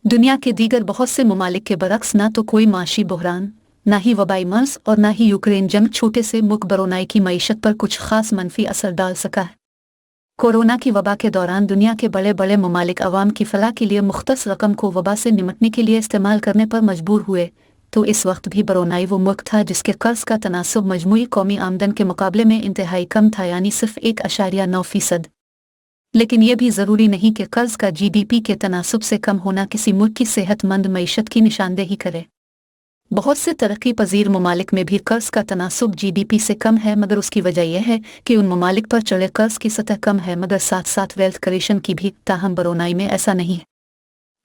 दुनिया के दीगर बहुत से ममालिक के बरक्स ना तो कोई माशी बहरान, ना ही वबाई मर्ज और ना ही यूक्रेन जंग छोटे से मुल्क बरोनाई की मईशत पर कुछ खास मनफी असर डाल सका है। कोरोना की वबा के दौरान दुनिया के बड़े बड़े ममालिक अवाम की फलाह के लिए मुख्तस रकम को वबा से निमटने के लिए इस्तेमाल करने पर मजबूर हुए, तो इस वक्त भी बरोनाई वो मुल्क था जिसके कर्ज का तनासब मजमूई कौमी आमदन के मुकाबले में इंतहाई कम था, यानी सिर्फ 1.9%। लेकिन यह भी ज़रूरी नहीं कि कर्ज का GDP के तनासब से कम होना किसी मुल्क की सेहतमंद मईशत की निशानदेही करे। बहुत से तरक्की पजीर ममालिक में भी कर्ज का तनासब GDP से कम है, मगर उसकी वजह यह है कि उन ममालिक पर चढ़े कर्ज की सतह कम है, मगर साथ साथ वेल्थ क्रिएशन की भी। ताहम बरोनाई में ऐसा नहीं है।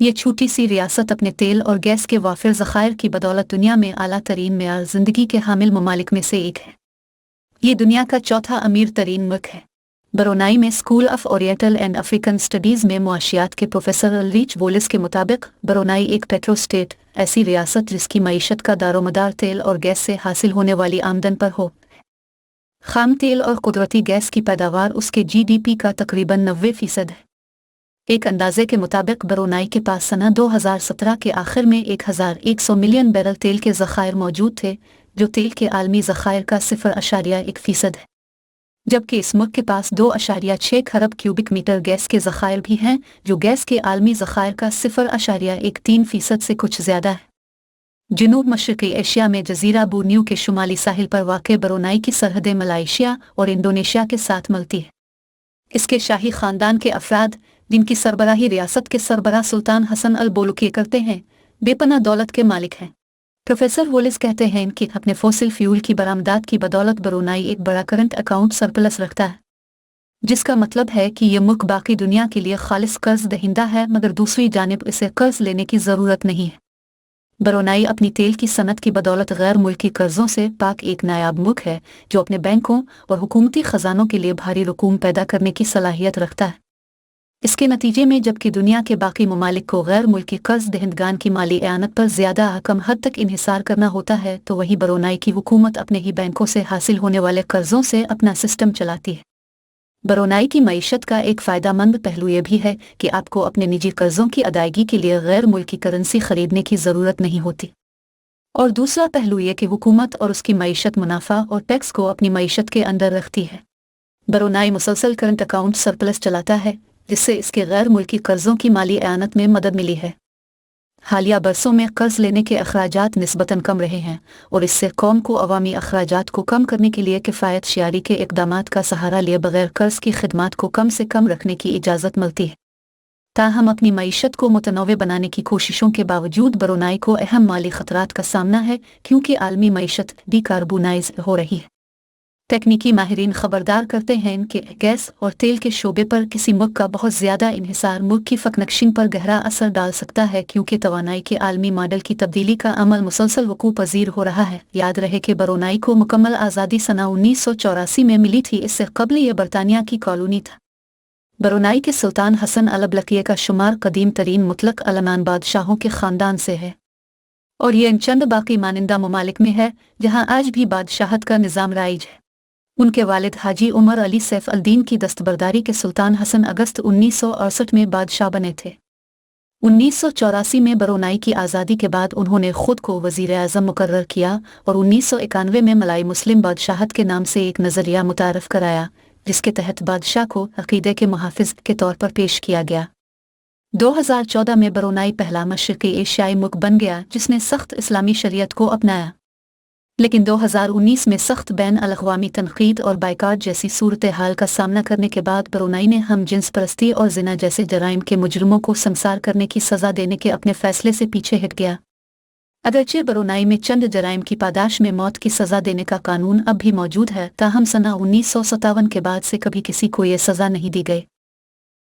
ये छोटी सी रियासत अपने तेल और गैस के वाफिर ज़खायर की बदौलत दुनिया में आला तरीन मेयार ज़िंदगी के हामिल ममालिक में से एक है। ये दुनिया का चौथा अमीर तरीन मुल्क है। बरोनाई में school of oriental and African studies में मुआशियात के प्रोफेसर अल्रीच वोलिस के मुताबिक बरोनाई एक पेट्रो स्टेट, ऐसी रियासत जिसकी मईशत का दारोमदार तेल और गैस से हासिल होने वाली आमदन पर हो। खाम तेल और कुदरती गैस की पैदावार उसके GDP का तकरीबन 90% है। एक अंदाजे के मुताबिक बरोनाई के पास सना 2017 के आखिर में 1100 मिलियन बैरल तेल के ज़खायर मौजूद थे, जो तेल के आलमी ज़खायर का 0.1% है, जबकि इस मुल्क के पास 2.6 खरब क्यूबिक मीटर गैस के ज़खायर भी हैं, जो गैस के आलमी ज़खायर का 0.13% से कुछ ज़्यादा है। जनूब मशरक़ी एशिया में जज़ीरा बोर्नियो के शुमाली साहिल पर वाक़ बरोनाई की सरहदें मलाइशिया और इंडोनेशिया के साथ मिलती है। इसके शाही ख़ानदान के अफराद, जिनकी सरबराही रियासत के सरबराह सुल्तान हसन अल बोलकिया करते हैं, बेपनाह दौलत के मालिक हैं। प्रोफेसर वोलिस कहते हैं कि अपने फॉसिल फ्यूल की बरामदात की बदौलत बरोनाई एक बड़ा करंट अकाउंट सरप्लस रखता है, जिसका मतलब है कि यह मुल्क बाकी दुनिया के लिए खालिस कर्ज दहिंदा है, मगर दूसरी जानिब इसे कर्ज लेने की ज़रूरत नहीं है। बरोनाई अपनी तेल की सनत की बदौलत गैर मुल्की कर्जों से पाक एक नायाब मुल्क है, जो अपने बैंकों और हुकूमती ख़जानों के लिए भारी रकूम पैदा करने की सलाहियत रखता है। इसके नतीजे में जबकि दुनिया के बाकी ममालिक को गैर मुल्की कर्ज दहिंदगान की माली एआनत पर ज़्यादा कम हद तक इन्हिसार करना होता है, तो वही बरोनाई की हुकूमत अपने ही बैंकों से हासिल होने वाले कर्जों से अपना सिस्टम चलाती है। बरोनाई की मईशत का एक फ़ायदामंद पहलू यह भी है कि आपको अपने निजी कर्जों की अदायगी के लिए गैर मुल्की करेंसी खरीदने की ज़रूरत नहीं होती। और दूसरा पहलू यह कि हुकूमत और उसकी मईशत मुनाफा और टैक्स को अपनी मईशत के अंदर रखती है। बरोनाई मुसलसल करंट अकाउंट सरप्लस चलाता है, जिससे इसके गैर मुल्की कर्जों की माली एआनत में मदद मिली है। हालिया बरसों में कर्ज लेने के अखराजात निस्बतन कम रहे हैं, और इससे कौम को अवामी अखराजात को कम करने के लिए किफ़ायत शियारी के इक़दामात का सहारा लिए बगैर कर्ज की खिदमात को कम से कम रखने की इजाज़त मिलती है। ताहम अपनी मईशत को मुतनव्वे बनाने की कोशिशों के बावजूद बरोनाई को अहम माली ख़तरात का सामना है, क्योंकि आलमी मईशत डीकार्बोनाइज हो रही है। तकनीकी माहिरीन खबरदार करते हैं कि गैस और तेल के शोबे पर किसी मुल्क का बहुत ज़्यादा इन्हिसार मुल्क की फ़कनक्शिंग पर गहरा असर डाल सकता है, क्योंकि तवानाई के आलमी मॉडल की तब्दीली का अमल मुसलसल वकूअ पजीर हो रहा है। याद रहे कि बरोनाई को मुकम्मल आज़ादी सना 1984 में मिली थी, इससे कबल ये बरतानिया की कॉलोनी था। बरोनाई के सुल्तान हसन अल बोलकिया का शुमार कदीम तरीन मुतलक अलमान बादशाहों के ख़ानदान से है, और ये इन चंद बाकी मानिंदा ममालिक में है जहाँ आज भी बादशाहत का निज़ाम राइज है। उनके वालिद हाजी उमर अली सैफ अल दीन की दस्तबरदारी के सुल्तान हसन अगस्त 1968 में बादशाह बने थे। 1984 में बरोनाई की आज़ादी के बाद उन्होंने खुद को वज़ीर आज़म मुकर्रर किया और 1991 में मलाई मुस्लिम बादशाहत के नाम से एक नज़रिया मुतारफ़ कराया, जिसके तहत बादशाह को अक़ीदे के मुहाफ़िज़ के तौर पर पेश किया गया। 2014 में बरोनाई पहला मशरिक़ी एशियाई मुल्क बन गया जिसने सख्त इस्लामी शरीयत को अपनाया, लेकिन 2019 में सख्त बैन अल-अक़वामी तनक़ीद और बाइकाट जैसी सूरत हाल का सामना करने के बाद बरोनाई ने हम जिन्स परस्ती और ज़िना जैसे जराइम के मुजरिमों को संसार करने की सज़ा देने के अपने फ़ैसले से पीछे हट गया। अगरचे बरोनाई में चंद जराइम की पादाश में मौत की सज़ा देने का कानून अब भी मौजूद है, ताहम सना 1957 के बाद से कभी किसी को ये सज़ा नहीं दी गई।